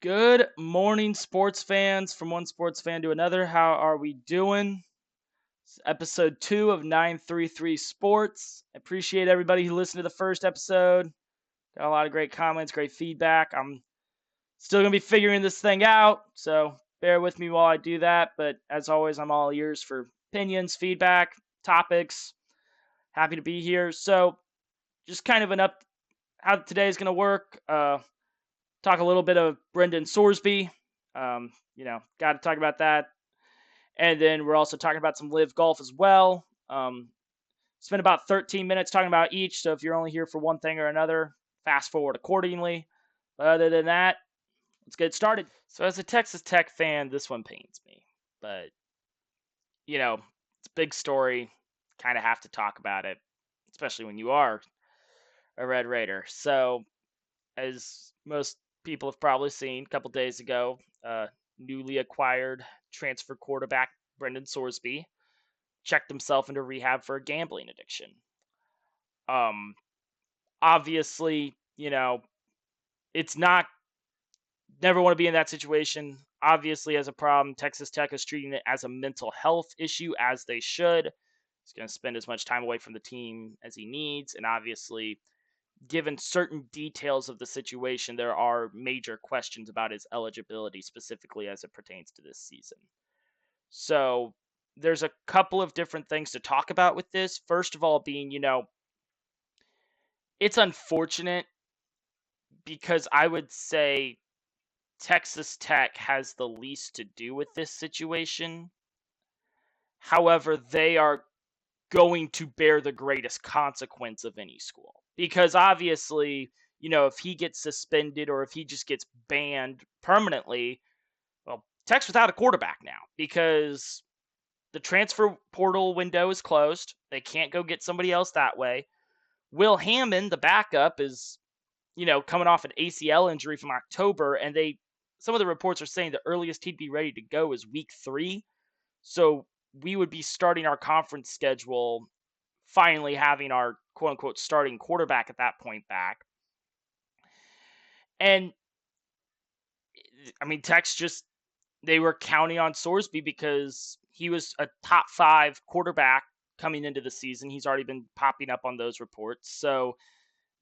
Good morning, sports fans. From one sports fan to another, how are we doing? It's episode 2 of 933 Sports. I appreciate everybody who listened to the first episode. Got a lot of great comments, great feedback. I'm still going to be figuring this thing out, so bear with me while I do that. But as always, I'm all ears for opinions, feedback, topics. Happy to be here. So, just kind of how today's going to work. Talk a little bit of Brendan Sorsby. Got to talk about that. And then we're also talking about some live golf as well. Spent about 13 minutes talking about each. So if you're only here for one thing or another, fast forward accordingly. But other than that, let's get started. So as a Texas Tech fan, this one pains me. But, it's a big story. Kind of have to talk about it, especially when you are a Red Raider. So as most people have probably seen, a couple days ago, newly acquired transfer quarterback Brendan Sorsby checked himself into rehab for a gambling addiction. Um, Obviously, it's not, never want to be in that situation. Obviously, as a problem, Texas Tech is treating it as a mental health issue, as they should. He's going to spend as much time away from the team as he needs, and obviously, given certain details of the situation, there are major questions about his eligibility, specifically as it pertains to this season. So there's a couple of different things to talk about with this. First of all, being, it's unfortunate because I would say Texas Tech has the least to do with this situation. However, they are going to bear the greatest consequence of any school. Because obviously, if he gets suspended or if he just gets banned permanently, well, Tech's without a quarterback now because the transfer portal window is closed. They can't go get somebody else that way. Will Hammond, the backup, is, coming off an ACL injury from October, and some of the reports are saying the earliest he'd be ready to go is week 3. So we would be starting our conference schedule, finally having our quote unquote starting quarterback at that point back. And I mean, they were counting on Sorsby because he was a top 5 quarterback coming into the season. He's already been popping up on those reports. So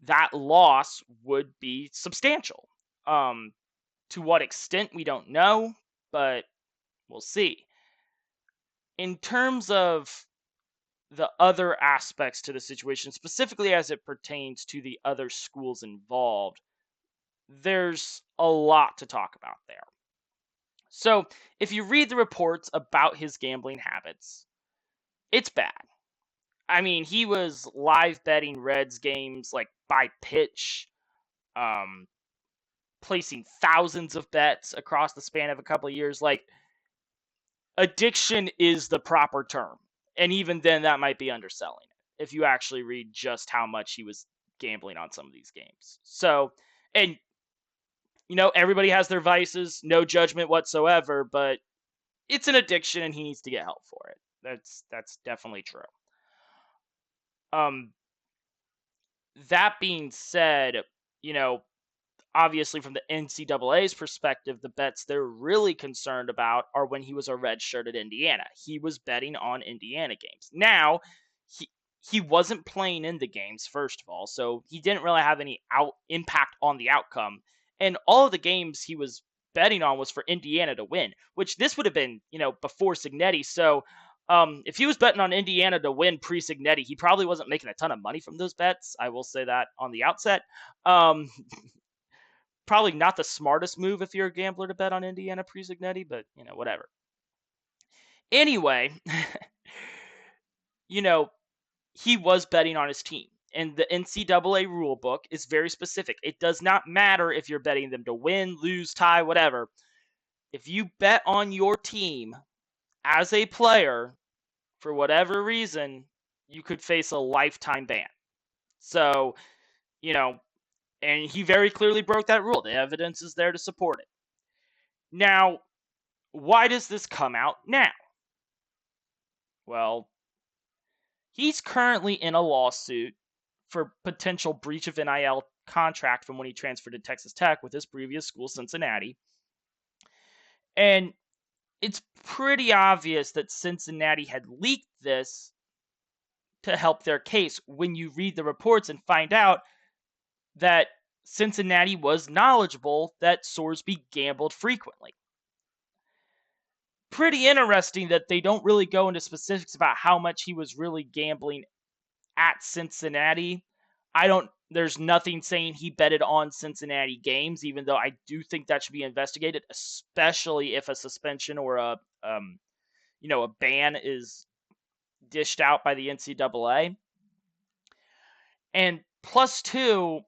that loss would be substantial. To what extent, we don't know, but we'll see. In terms of the other aspects to the situation, specifically as it pertains to the other schools involved, there's a lot to talk about there. So, if you read the reports about his gambling habits, it's bad. I mean, he was live betting Reds games like by pitch, placing thousands of bets across the span of a couple of years. Like, addiction is the proper term. And even then, that might be underselling it if you actually read just how much he was gambling on some of these games. So, and, everybody has their vices, no judgment whatsoever, but it's an addiction and he needs to get help for it. That's definitely true. That being said, obviously from the NCAA's perspective, the bets they're really concerned about are when he was a red shirt at Indiana. He was betting on Indiana games. Now, he wasn't playing in the games, first of all, so he didn't really have any impact on the outcome. And all of the games he was betting on was for Indiana to win, which this would have been, before Signetti. So if he was betting on Indiana to win pre-Signetti, he probably wasn't making a ton of money from those bets. I will say that on the outset. Probably not the smartest move if you're a gambler to bet on Indiana pre-Signetti, but, whatever. Anyway, he was betting on his team. And the NCAA rule book is very specific. It does not matter if you're betting them to win, lose, tie, whatever. If you bet on your team as a player, for whatever reason, you could face a lifetime ban. So, and he very clearly broke that rule. The evidence is there to support it. Now, why does this come out now? Well, he's currently in a lawsuit for potential breach of NIL contract from when he transferred to Texas Tech with his previous school, Cincinnati. And it's pretty obvious that Cincinnati had leaked this to help their case when you read the reports and find out that Cincinnati was knowledgeable that Sorsby gambled frequently. Pretty interesting that they don't really go into specifics about how much he was really gambling at Cincinnati. There's nothing saying he betted on Cincinnati games, even though I do think that should be investigated, especially if a suspension or a ban is dished out by the NCAA. And plus two,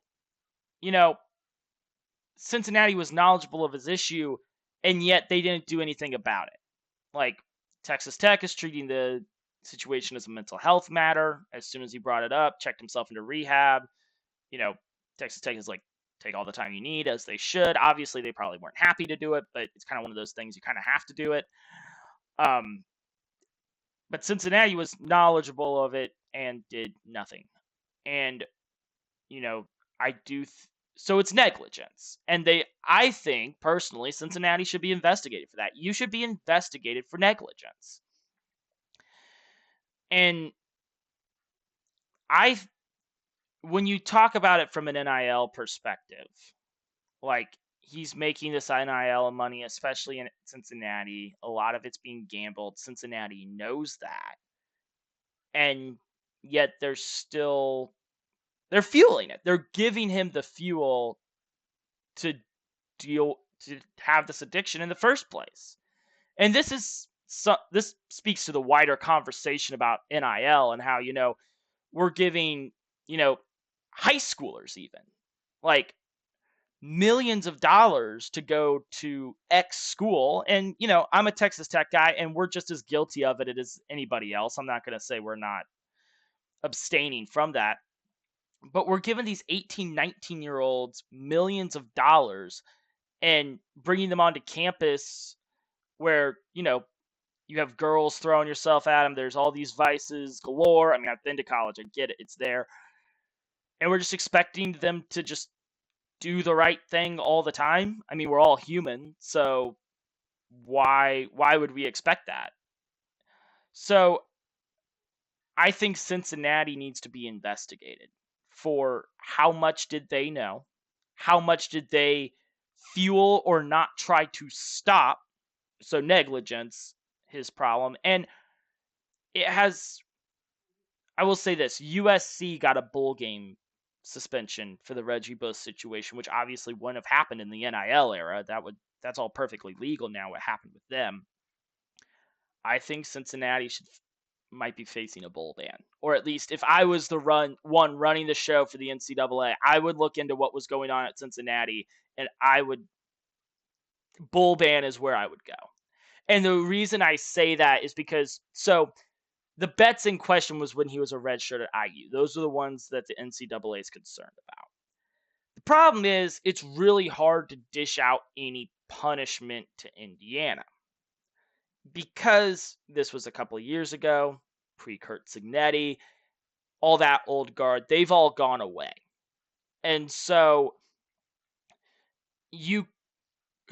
Cincinnati was knowledgeable of his issue, and yet they didn't do anything about it. Like, Texas Tech is treating the situation as a mental health matter. As soon as he brought it up, checked himself into rehab. Texas Tech is like, take all the time you need, as they should. Obviously, they probably weren't happy to do it, but it's kind of one of those things you kind of have to do it. But Cincinnati was knowledgeable of it and did nothing. And, so it's negligence. And I think, personally, Cincinnati should be investigated for that. You should be investigated for negligence. And when you talk about it from an NIL perspective, like, he's making this NIL money, especially in Cincinnati. A lot of it's being gambled. Cincinnati knows that. And yet they're fueling it. They're giving him the fuel to have this addiction in the first place. And this speaks to the wider conversation about NIL and how, we're giving, high schoolers even, like, millions of dollars to go to X school. And, I'm a Texas Tech guy, and we're just as guilty of it as anybody else. I'm not going to say we're not abstaining from that. But we're giving these 18, 19-year-olds millions of dollars and bringing them onto campus where, you have girls throwing yourself at them. There's all these vices galore. I mean, I've been to college. I get it. It's there. And we're just expecting them to just do the right thing all the time. I mean, we're all human, so why would we expect that? So I think Cincinnati needs to be investigated for how much did they know, how much did they fuel or not try to stop, so negligence, his problem. And I will say this, USC got a bowl game suspension for the Reggie Bush situation, which obviously wouldn't have happened in the NIL era. That's all perfectly legal now, what happened with them. I think Cincinnati might be facing a bowl ban. Or at least, if I was the one running the show for the NCAA, I would look into what was going on at Cincinnati, and bowl ban is where I would go. And the reason I say that is because, the bets in question was when he was a redshirt at IU. Those are the ones that the NCAA is concerned about. The problem is, it's really hard to dish out any punishment to Indiana. Because this was a couple of years ago, pre-Kurt Signetti, all that old guard, they've all gone away. And so,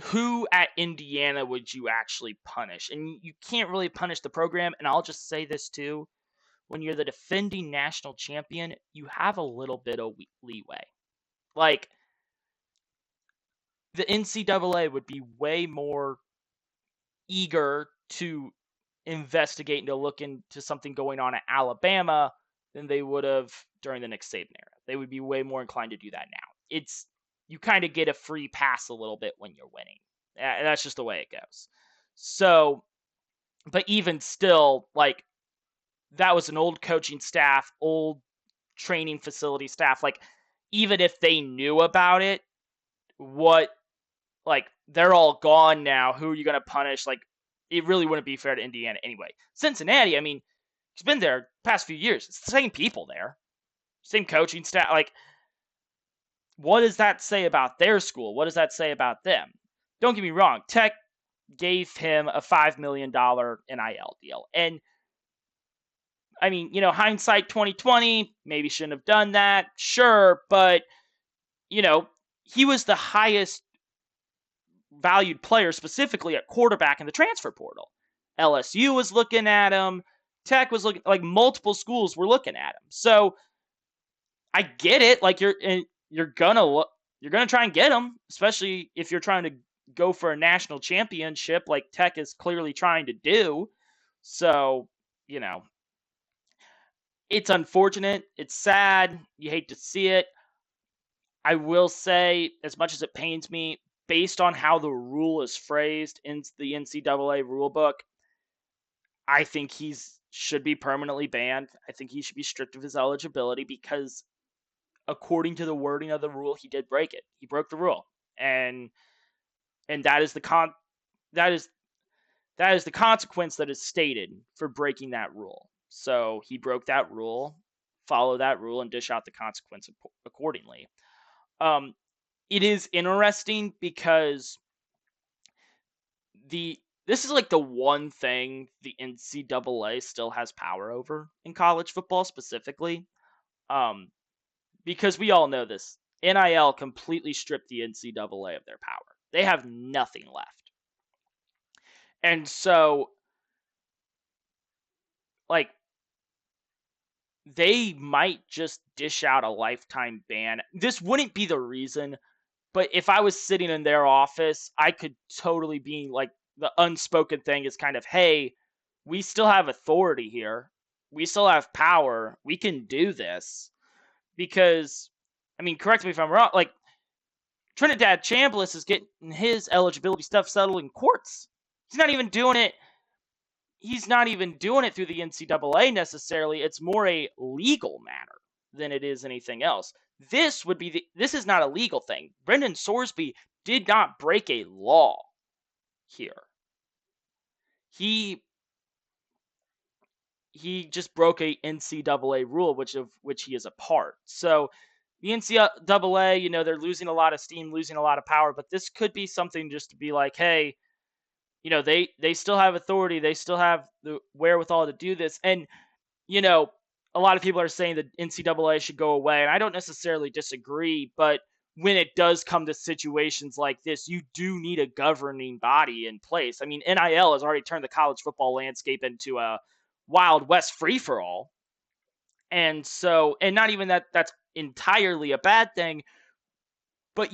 who at Indiana would you actually punish? And you can't really punish the program. And I'll just say this too. When you're the defending national champion, you have a little bit of leeway. Like, the NCAA would be way more eager to investigate and to look into something going on at Alabama than they would have during the Nick Saban era. They would be way more inclined to do that now. You kind of get a free pass a little bit when you're winning. That's just the way it goes. So, but even still, like, that was an old coaching staff, old training facility staff. Like, even if they knew about it, they're all gone now. Who are you going to punish? Like, it really wouldn't be fair to Indiana anyway. Cincinnati, I mean, he's been there past few years. It's the same people there. Same coaching staff. Like, what does that say about their school? What does that say about them? Don't get me wrong. Tech gave him a $5 million NIL deal. And, I mean, hindsight 2020, maybe shouldn't have done that. Sure, but he was the highest valued player specifically at quarterback in the transfer portal. LSU was looking at him. Tech was looking, like multiple schools were looking at him. So I get it. Like you're gonna try and get him, especially if you're trying to go for a national championship, like Tech is clearly trying to do. So you know, it's unfortunate. It's sad. You hate to see it. I will say, as much as it pains me, based on how the rule is phrased in the NCAA rulebook, I think he's should be permanently banned. I think he should be stripped of his eligibility because, according to the wording of the rule, he did break it. He broke the rule, and that is that is that is the consequence that is stated for breaking that rule. So he broke that rule, follow that rule, and dish out the consequence accordingly. Um, it is interesting because this is like the one thing the NCAA still has power over in college football specifically. Um, because we all know this. NIL completely stripped the NCAA of their power. They have nothing left. And so, like, they might just dish out a lifetime ban. This wouldn't be the reason, but if I was sitting in their office, I could totally be like, the unspoken thing is kind of, hey, we still have authority here. We still have power. We can do this. Because, I mean, correct me if I'm wrong, like, Trinidad Chambliss is getting his eligibility stuff settled in courts. He's not even doing it. He's not even doing it through the NCAA necessarily. It's more a legal matter than it is anything else. This is not a legal thing. Brendan Sorsby did not break a law here. He just broke a NCAA rule, of which he is a part. So the NCAA, they're losing a lot of steam, losing a lot of power, but this could be something just to be like, hey, they still have authority, they still have the wherewithal to do this, and a lot of people are saying that NCAA should go away, and I don't necessarily disagree, but when it does come to situations like this, you do need a governing body in place. I mean, NIL has already turned the college football landscape into a Wild West free for all. And so, and not even that's entirely a bad thing, but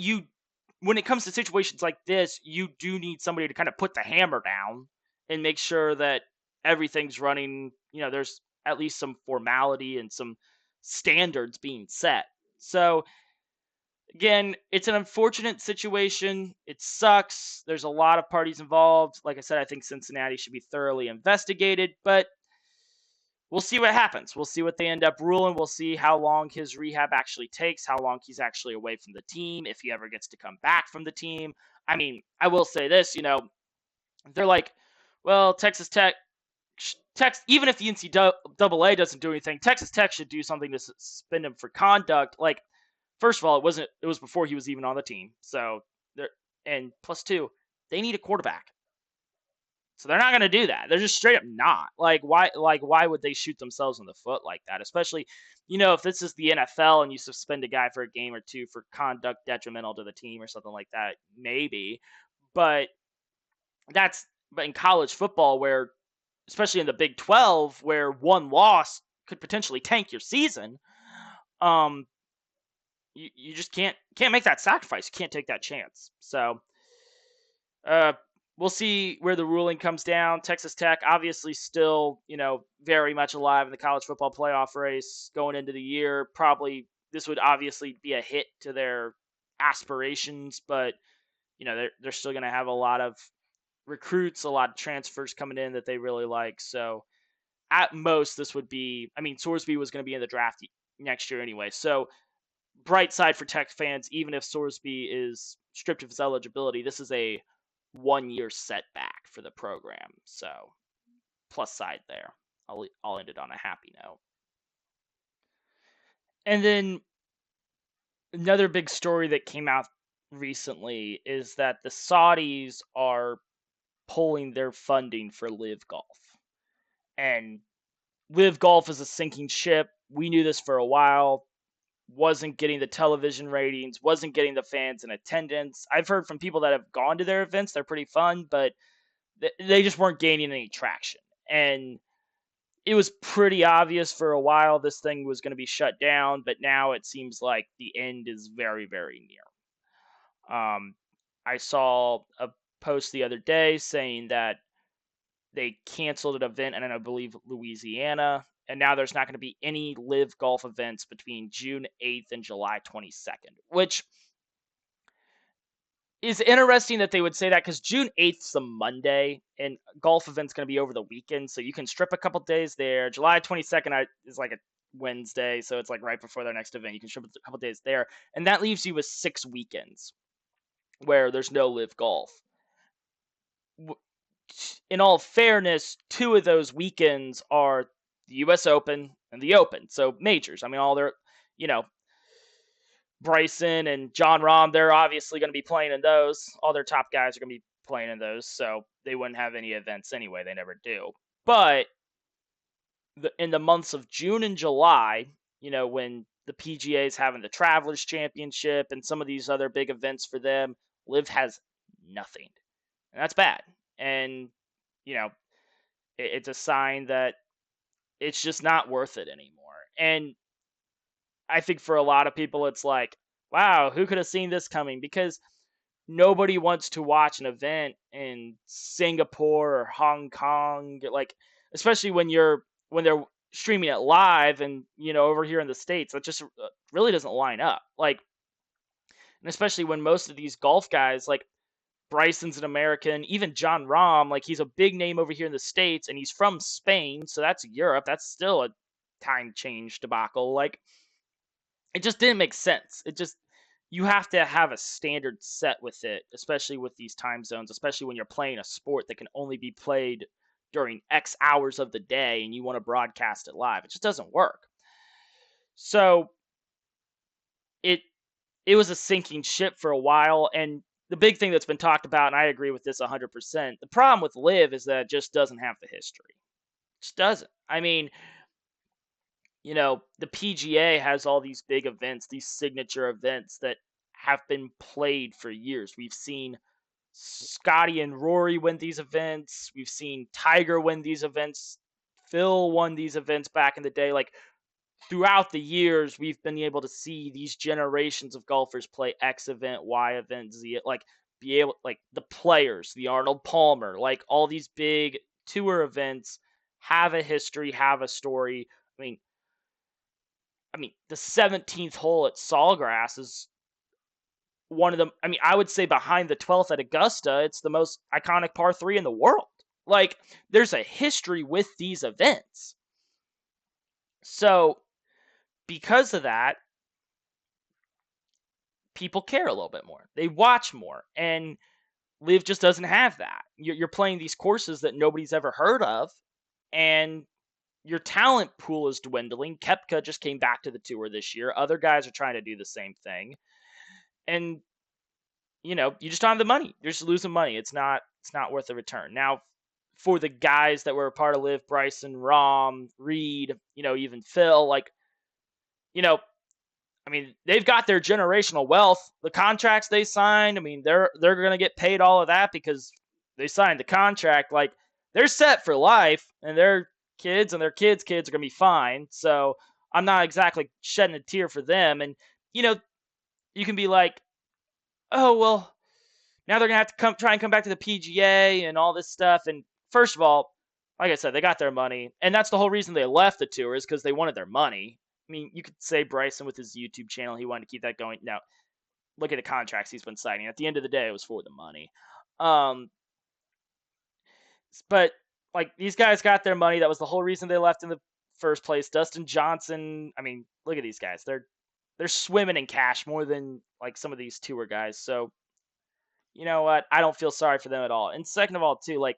when it comes to situations like this, you do need somebody to kind of put the hammer down and make sure that everything's running, there's at least some formality and some standards being set. So, again, it's an unfortunate situation. It sucks. There's a lot of parties involved. Like I said, I think Cincinnati should be thoroughly investigated, but we'll see what happens. We'll see what they end up ruling. We'll see how long his rehab actually takes, how long he's actually away from the team, if he ever gets to come back from the team. I mean, I will say this, they're like, well, Texas Tech, even if the NCAA doesn't do anything, Texas Tech should do something to suspend him for conduct. Like, first of all, it was before he was even on the team. So, and plus two, they need a quarterback. So they're not going to do that. They're just straight up not. Why would they shoot themselves in the foot like that? Especially, if this is the NFL and you suspend a guy for a game or two for conduct detrimental to the team or something like that, maybe. But in college football, where especially in the Big 12, where one loss could potentially tank your season, you just can't make that sacrifice. You can't take that chance. So, we'll see where the ruling comes down. Texas Tech, obviously, still, very much alive in the college football playoff race going into the year. Probably this would obviously be a hit to their aspirations, but they're still going to have a lot of recruits, a lot of transfers coming in that they really like. So at most, this would be. I mean, Sorsby was going to be in the draft next year anyway. So bright side for Tech fans, even if Sorsby is stripped of his eligibility, this is a 1-year setback for the program. So, plus side there. I'll end it on a happy note. And then another big story that came out recently is that the Saudis are pulling their funding for LIV Golf. And LIV Golf is a sinking ship. We knew this for a while. wasn't getting the television ratings, wasn't getting the fans in attendance. I've heard from people that have gone to their events, they're pretty fun, but they just weren't gaining any traction. And it was pretty obvious for a while this thing was going to be shut down, but now it seems like the end is very, very near. I saw a post the other day saying that they canceled an event, and I believe Louisiana, and now there's not going to be any live golf events between June 8th and July 22nd, which is interesting that they would say that because June 8th is a Monday, and golf event's going to be over the weekend, so you can strip a couple days there. July 22nd is like a Wednesday, so it's like right before their next event. You can strip a couple days there, and that leaves you with 6 weekends where there's no live golf. In all fairness, 2 of those weekends are the U.S. Open and the Open, so majors. I mean, all their, you know, Bryson and John Rahm, they're obviously going to be playing in those. All their top guys are going to be playing in those, so they wouldn't have any events anyway. They never do. But in the months of June and July, when the PGA is having the Travelers Championship and some of these other big events for them, Live has nothing. And that's bad. And, it's a sign that it's just not worth it anymore. And I think for a lot of people, it's like, wow, who could have seen this coming? Because nobody wants to watch an event in Singapore or Hong Kong, like especially when they're streaming it live and over here in the States, that just really doesn't line up. Like, and especially when most of these golf guys, like Bryson's an American, even John Rahm, like he's a big name over here in the States and he's from Spain, so that's Europe. That's still a time change debacle. Like, it just didn't make sense. You have to have a standard set with it, especially with these time zones, especially when you're playing a sport that can only be played during X hours of the day and you want to broadcast it live. It just doesn't work. So it was a sinking ship for a while, and the big thing that's been talked about, and I agree with this 100%, the problem with LIV is that it just doesn't have the history. It just doesn't. I mean, the PGA has all these big events, these signature events that have been played for years. We've seen Scotty and Rory win these events. We've seen Tiger win these events. Phil won these events back in the day. Like, throughout the years, we've been able to see these generations of golfers play X event, Y event, Z, like the players, the Arnold Palmer, like all these big tour events have a history, have a story. I mean, the 17th hole at Sawgrass is one of them. I mean, I would say behind the 12th at Augusta, it's the most iconic par 3 in the world. Like, there's a history with these events. So, because of that, people care a little bit more. They watch more. And LIV just doesn't have that. You're playing these courses that nobody's ever heard of, and your talent pool is dwindling. Koepka just came back to the tour this year. Other guys are trying to do the same thing. And, you just don't have the money. You're just losing money. It's not worth the return. Now, for the guys that were a part of LIV, Bryson, Rahm, Reed, even Phil, they've got their generational wealth. The contracts they signed, they're going to get paid all of that because they signed the contract. Like, they're set for life, and their kids and their kids' kids are going to be fine. So I'm not exactly shedding a tear for them. And, you can be like, oh, well, now they're going to have to try and come back to the PGA and all this stuff. And first of all, like I said, they got their money. And that's the whole reason they left the tour, is because they wanted their money. I mean, you could say Bryson with his YouTube channel, he wanted to keep that going. No, look at the contracts he's been signing. At the end of the day, it was for the money. But like, these guys got their money. That was the whole reason they left in the first place. Dustin Johnson, look at these guys. They're swimming in cash more than like some of these tour guys. So, you know what? I don't feel sorry for them at all. And second of all, too, like,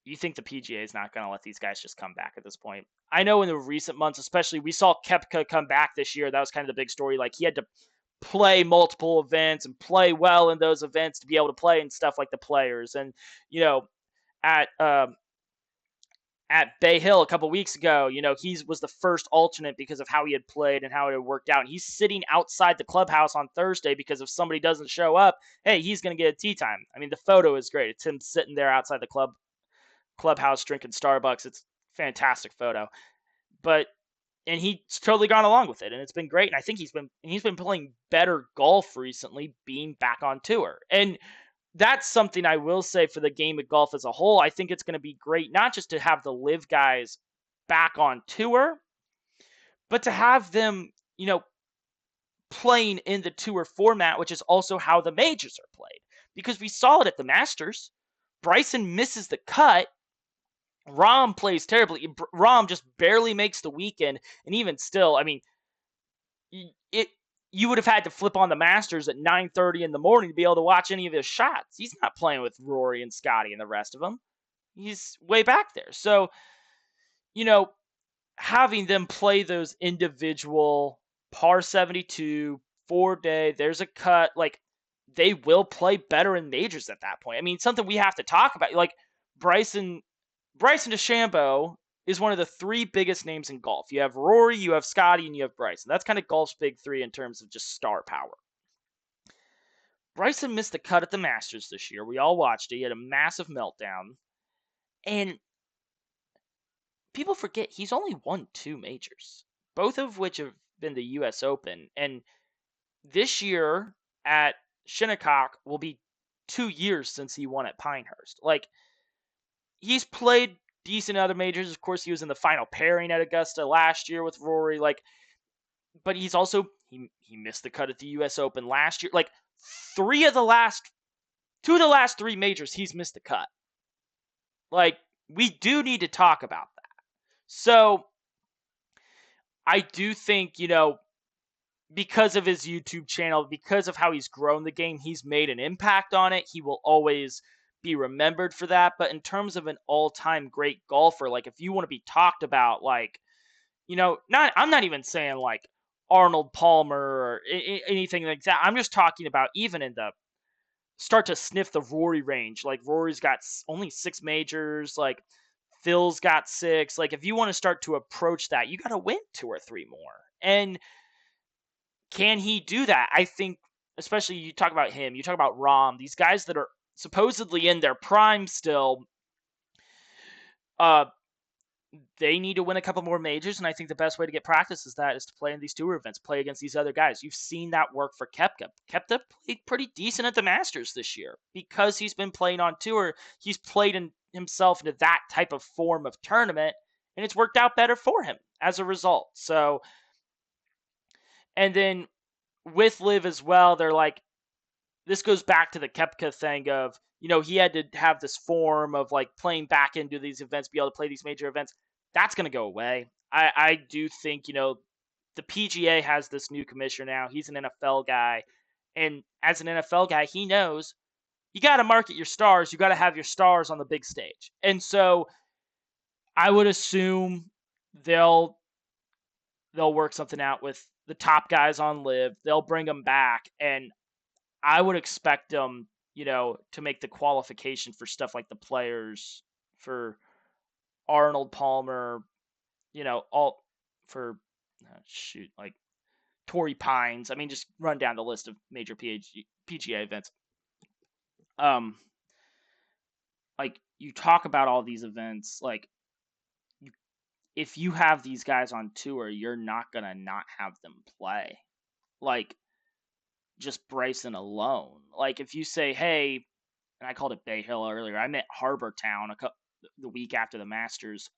you think the PGA is not going to let these guys just come back at this point? I know in the recent months, especially, we saw Koepka come back this year. That was kind of the big story. Like, he had to play multiple events and play well in those events to be able to play and stuff like the players. And, at at Bay Hill a couple weeks ago. He was the first alternate because of how he had played and how it had worked out. And he's sitting outside the clubhouse on Thursday because if somebody doesn't show up, hey, he's going to get a tee time. I mean, the photo is great. It's him sitting there outside the clubhouse drinking Starbucks. It's a fantastic photo. But and he's totally gone along with it, and it's been great. And I think he's been playing better golf recently, being back on tour. And that's something I will say for the game of golf as a whole. I think it's going to be great, not just to have the live guys back on tour, but to have them, playing in the tour format, which is also how the majors are played. Because we saw it at the Masters. Bryson misses the cut. Rahm plays terribly. Rahm just barely makes the weekend, and even still, I mean, it you would have had to flip on the Masters at 9:30 in the morning to be able to watch any of his shots. He's not playing with Rory and Scotty and the rest of them. He's way back there. So, you know, having them play those individual par 72 4-day, there's a cut, like they will play better in majors at that point. I mean, something we have to talk about, like Bryson DeChambeau is one of the three biggest names in golf. You have Rory, you have Scotty, and you have Bryson. That's kind of golf's big three in terms of just star power. Bryson missed the cut at the Masters this year. We all watched it. He had a massive meltdown. And people forget he's only won 2 majors, both of which have been the U.S. Open. And this year at Shinnecock will be 2 years since he won at Pinehurst. Like, he's played decent other majors. Of course, he was in the final pairing at Augusta last year with Rory. Like, but he's also he missed the cut at the U.S. Open last year. Like, 2 of the last 3 majors, he's missed the cut. Like, we do need to talk about that. So, I do think, because of his YouTube channel, because of how he's grown the game, he's made an impact on it. He will always be remembered for that. But in terms of an all-time great golfer, like if you want to be talked about, like, I'm not even saying like Arnold Palmer or anything like that. I'm just talking about even in the start to sniff the Rory range. Like Rory's got only 6 majors. Like Phil's got 6. Like if you want to start to approach that, you got to win 2 or 3 more. And can he do that? I think, especially you talk about him, you talk about Rahm, these guys that are supposedly in their prime still, they need to win a couple more majors, and I think the best way to get practice is to play in these tour events, play against these other guys. You've seen that work for Koepka. Koepka played pretty decent at the Masters this year because he's been playing on tour. He's played himself into that type of form of tournament, and it's worked out better for him as a result. So, and then with LIV as well, they're like, this goes back to the Koepka thing of, he had to have this form of like playing back into these events, be able to play these major events. That's going to go away. I do think, the PGA has this new commissioner now. He's an NFL guy. And as an NFL guy, he knows you got to market your stars. You got to have your stars on the big stage. And so I would assume they'll work something out with the top guys on LIV. They'll bring them back. And I would expect them, to make the qualification for stuff like the Players, for Arnold Palmer, all for like Torrey Pines. I mean, just run down the list of major PGA events. Like you talk about all these events, like if you have these guys on tour, you're not gonna not have them play. Like just Bryson alone. Like if you say, hey, and I called it Bay Hill earlier, I meant Harbor Town the week after the Masters.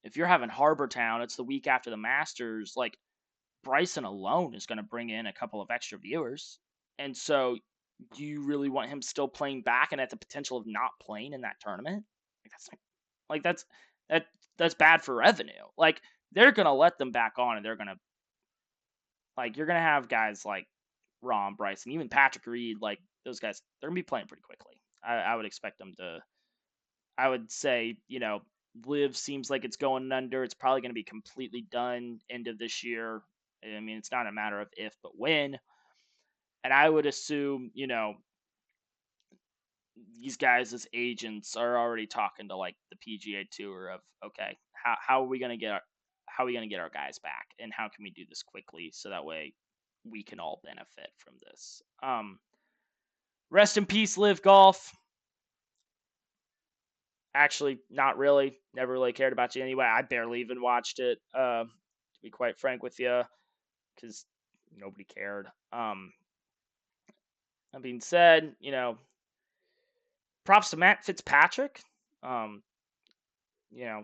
If you're having Harbor Town, it's the week after the Masters. Like Bryson alone is going to bring in a couple of extra viewers, and so do you really want him still playing back and at the potential of not playing in that tournament? That's bad for revenue. Like they're going to let them back on, and they're going to you're going to have guys like Rahm, Bryson, even Patrick Reed, like those guys, they're going to be playing pretty quickly. I would expect them to. I would say, LIV seems like it's going under. It's probably going to be completely done end of this year. I mean, it's not a matter of if, but when. And I would assume, these guys as agents are already talking to like the PGA Tour of, okay, how are we gonna get our guys back, and how can we do this quickly so that way we can all benefit from this. Rest in peace, Live Golf. Actually, not really. Never really cared about you anyway. I barely even watched it. To be quite frank with you, because nobody cared. That being said, props to Matt Fitzpatrick. Um, you know,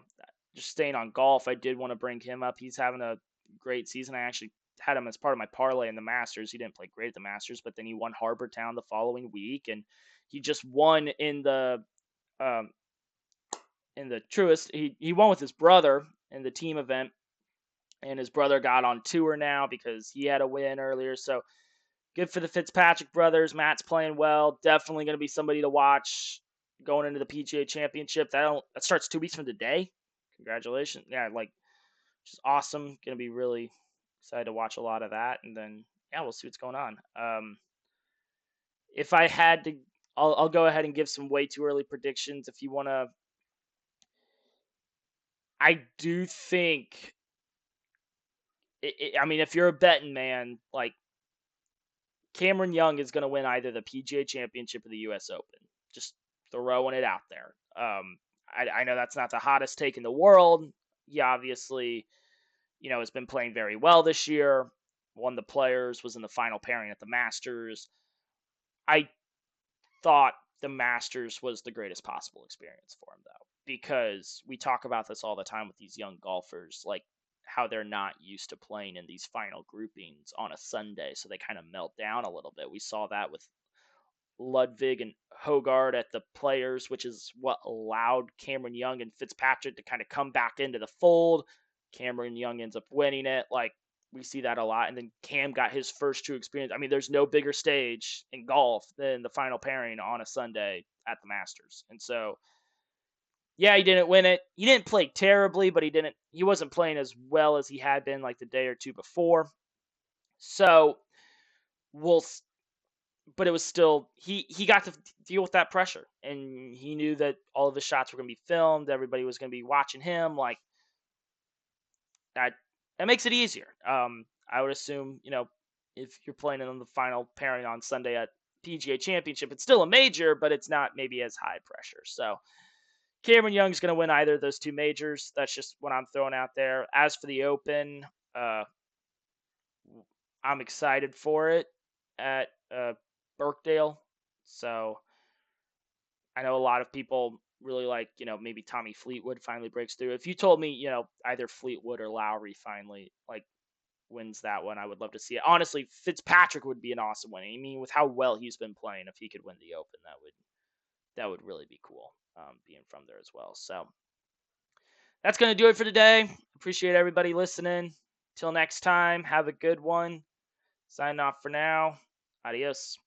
just staying on golf, I did want to bring him up. He's having a great season. I actually had him as part of my parlay in the Masters. He didn't play great at the Masters, but then he won Harbour Town the following week, and he just won um, in the Truist. He won with his brother in the team event, and his brother got on tour now because he had a win earlier. So good for the Fitzpatrick brothers. Matt's playing well. Definitely going to be somebody to watch going into the PGA Championship. That starts 2 weeks from today. Congratulations. Yeah, like just awesome. Going to be really excited to watch a lot of that, and then yeah, we'll see what's going on. If I had to, I'll go ahead and give some way too early predictions. If you want to, I do think. I mean, if you're a betting man, like Cameron Young is going to win either the PGA Championship or the U.S. Open. Just throwing it out there. I know that's not the hottest take in the world. He obviously, has been playing very well this year. Won the Players, was in the final pairing at the Masters. I thought the Masters was the greatest possible experience for him, though, because we talk about this all the time with these young golfers, like how they're not used to playing in these final groupings on a Sunday, so they kind of melt down a little bit. We saw that with Ludwig and Hogard at the Players, which is what allowed Cameron Young and Fitzpatrick to kind of come back into the fold. Cameron Young ends up winning it. Like, we see that a lot. And then Cam got his first true experience. I mean, there's no bigger stage in golf than the final pairing on a Sunday at the Masters. And so, yeah, he didn't win it. He didn't play terribly, but he wasn't playing as well as he had been like the day or two before. So, we'll but it was still he got to deal with that pressure, and he knew that all of his shots were going to be filmed. Everybody was going to be watching him. Like that makes it easier. I would assume if you're playing in the final pairing on Sunday at PGA Championship, it's still a major, but it's not maybe as high pressure. So Cameron Young's going to win either of those two majors. That's just what I'm throwing out there. As for the Open, I'm excited for it at Birkdale. So I know a lot of people really like, maybe Tommy Fleetwood finally breaks through. If you told me, either Fleetwood or Lowry finally like wins that one, I would love to see it. Honestly, Fitzpatrick would be an awesome win. I mean, with how well he's been playing, if he could win the Open, that would really be cool. Being from there as well. So that's gonna do it for today. Appreciate everybody listening. Till next time, have a good one. Sign off for now. Adios.